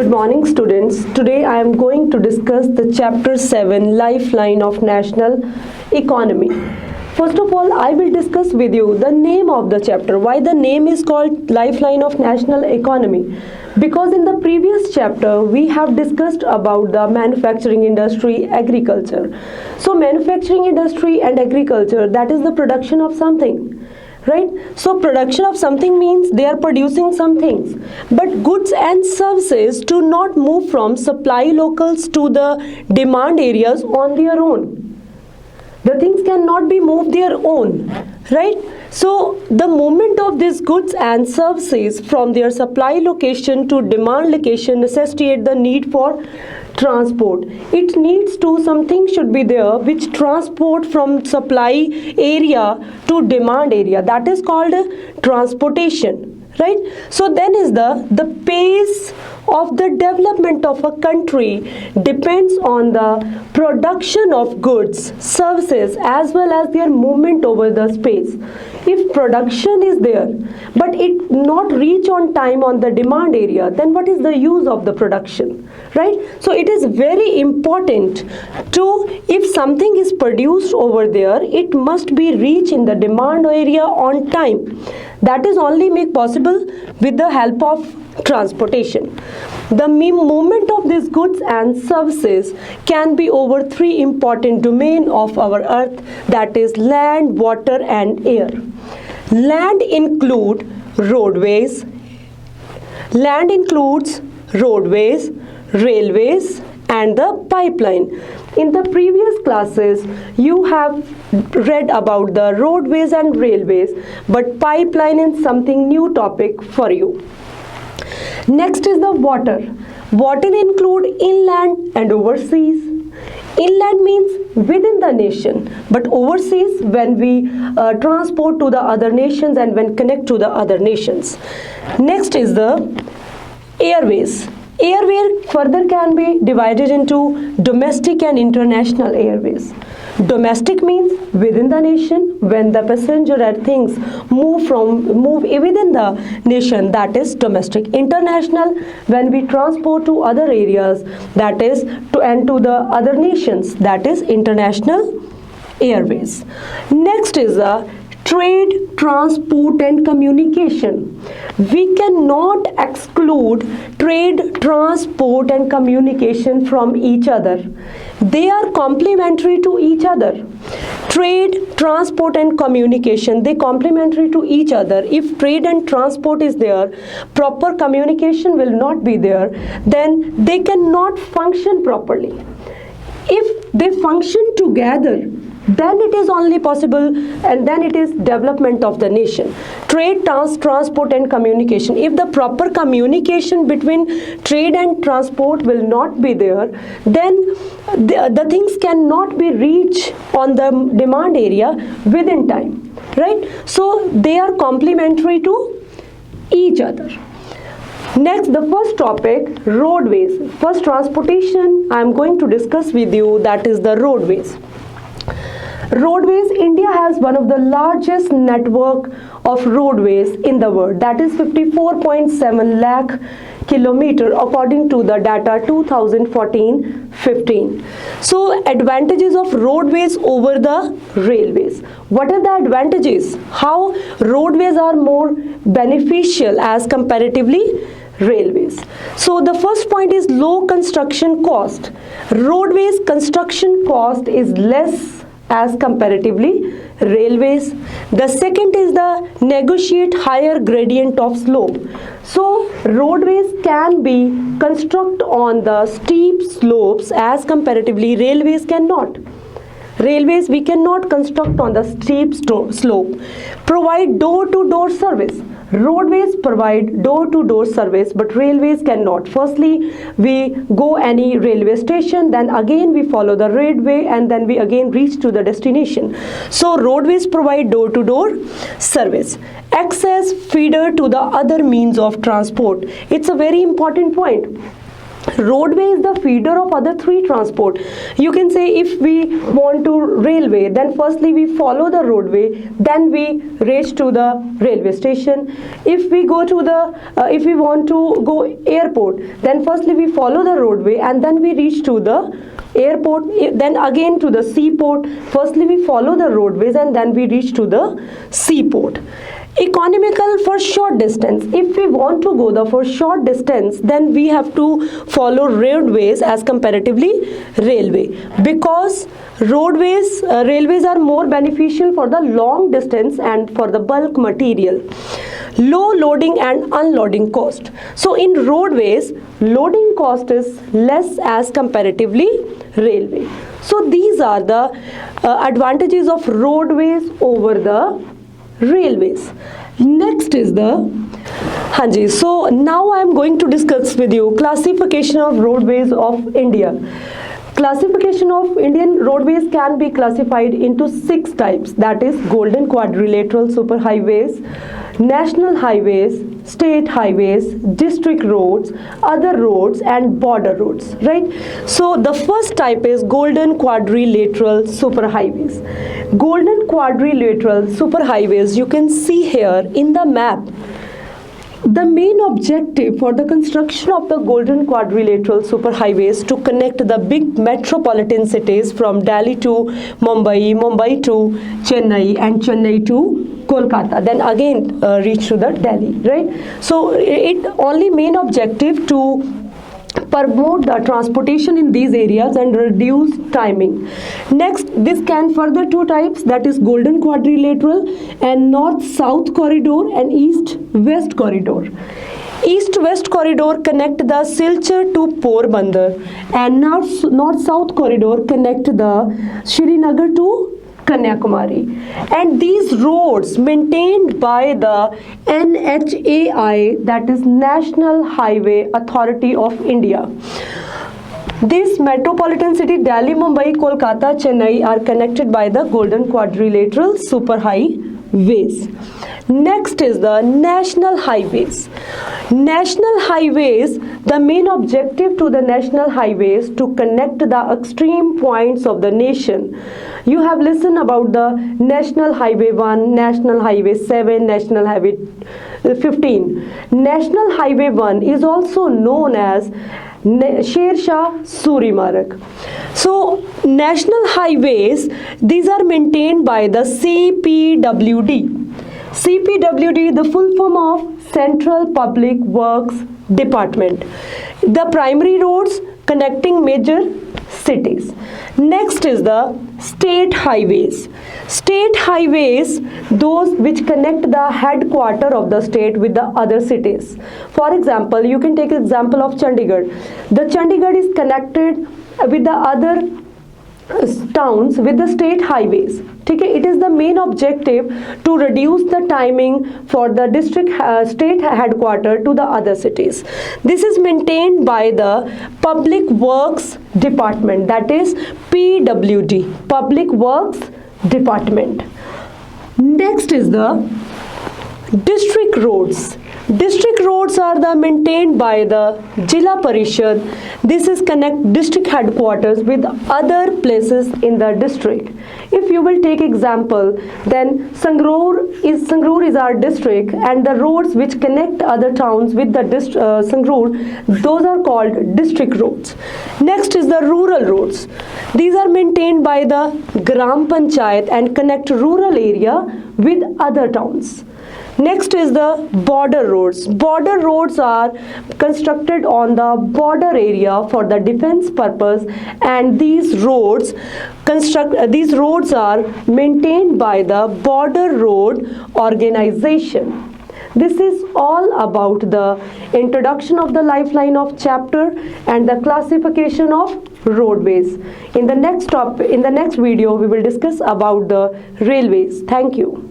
Good morning, students. Today I am going to discuss the chapter 7 Lifeline of National Economy. First of all, I will discuss with you the name of the chapter. Why the name is called Lifeline of National Economy? Because in the previous chapter we have discussed about the manufacturing industry, agriculture. So manufacturing industry and agriculture, that is the production of something. Right? So production of something means they are producing some things. But goods and services do not move from supply locals to the demand areas on their own. The things cannot be moved their own. Right? So the movement of these goods and services from their supply location to demand location necessitate the need for transport. It needs to, something should be there which transport from supply area to demand area. That is called transportation. Right? So then is the pace of the development of a country depends on the production of goods, services as well as their movement over the space. If production is there but it not reach on time on the demand area, then what is the use of the production? Right? So it is very important to, if something is produced over there, it must be reach in the demand area on time. That is only made possible with the help of transportation. The movement of these goods and services can be over three important domains of our earth, that is land, water and air. Land includes roadways, railways and the pipeline. In the previous classes you have read about the roadways and railways, but pipeline is something new topic for you. Next is the water. Water include inland and overseas. Inland means within the nation, but overseas when we transport to the other nations and when connect to the other nations. Next is the airways. Airway further can be divided into domestic and international airways. Domestic means within the nation, when the passenger and things move within the nation, that is domestic. International, when we transport to other areas, that is to the other nations, that is international airways. Next is the trade, transport and communication. We cannot exclude trade, transport and communication from each other. They are complementary to each other. Trade, transport and communication, they complementary to each other. If trade and transport is there, proper communication will not be there, then they cannot function properly. If they function together, then it is only possible, and then it is development of the nation. Trade, transport and communication. If the proper communication between trade and transport will not be there, then the things cannot be reached on the demand area within time. Right? So they are complementary to each other. Next, the first topic, roadways. First, transportation I am going to discuss with you, that is the roadways. Roadways, India has one of the largest network of roadways in the world, that is 54.7 lakh kilometer according to the data 2014-15. So advantages of roadways over the railways. What are the advantages? How roadways are more beneficial as comparatively railways? So the first point is low construction cost. Roadways construction cost is less as comparatively railways. The second is the negotiate higher gradient of slope. So roadways can be construct on the steep slopes as comparatively railways cannot. Railways we cannot construct on the steep slope. Provide door-to-door service. Roadways provide door-to-door service, but railways cannot. Firstly, we go any railway station, then again we follow the railway, and then we again reach to the destination. So roadways provide door-to-door service. Access feeder to the other means of transport. It's a very important point. Roadway is the feeder of other three transport. You can say if we want to railway, then firstly we follow the roadway, then we reach to the railway station. If we go to the if we want to go airport, then firstly we follow the roadway and then we reach to the airport, then again to the seaport. Firstly we follow the roadways and then we reach to the seaport. Economical for short distance. If we want to go for short distance, then we have to follow roadways as comparatively railway, because railways are more beneficial for the long distance and for the bulk material. Low loading and unloading cost. So in roadways, loading cost is less as comparatively railway. So these are the advantages of roadways over the railways. Next is the Hanji. So now I am going to discuss with you classification of roadways of India. Classification of Indian roadways can be classified into 6 types, that is golden quadrilateral superhighways, national highways, state highways, district roads, other roads and border roads, right? So the first type is golden quadrilateral superhighways. Golden quadrilateral superhighways, you can see here in the map. The main objective for the construction of the golden quadrilateral superhighways to connect the big metropolitan cities from Delhi to Mumbai, Mumbai to Chennai and Chennai to Kolkata, then again reach to the Delhi, right? So it only main objective to promote the transportation in these areas and reduce timing. Next, this can further 2 types, that is golden quadrilateral and north-south corridor and east-west corridor. East-west corridor connect the Silchar to Porbandar and north-south corridor connect the Srinagar to Kanyakumari, and these roads maintained by the NHAI, that is National Highway Authority of India. This metropolitan city Delhi, Mumbai, Kolkata, Chennai are connected by the golden quadrilateral superhighways. Next is the national highways. National highways, the main objective to the national highways to connect the extreme points of the nation. You have listened about the National Highway 1, National Highway 7, National Highway 15. National Highway 1 is also known as Sher Shah Suri Marg. So national highways, these are maintained by the CPWD. CPWD, the full form of Central Public Works Department. The primary roads connecting major cities. Next is the state highways. State highways, those which connect the headquarter of the state with the other cities. For example, you can take example of Chandigarh. The Chandigarh is connected with the other towns with the state highways. Okay, it is the main objective to reduce the timing for the district state headquarter to the other cities. This is maintained by the Public Works Department, that is PWD, Public Works Department. Next is the district roads. District roads are the maintained by the Jila Parishad. This is connect district headquarters with other places in the district. If you will take example, then Sangrur is our district, and the roads which connect other towns with the Sangrur, those are called district roads. Next is the rural roads. These are maintained by the Gram Panchayat and connect rural area with other towns. Next is the border roads. Border roads are constructed on the border area for the defense purpose, and these roads are maintained by the Border Road Organization. This is all about the introduction of the lifeline of chapter and the classification of roadways. In the next video, we will discuss about the railways. Thank you.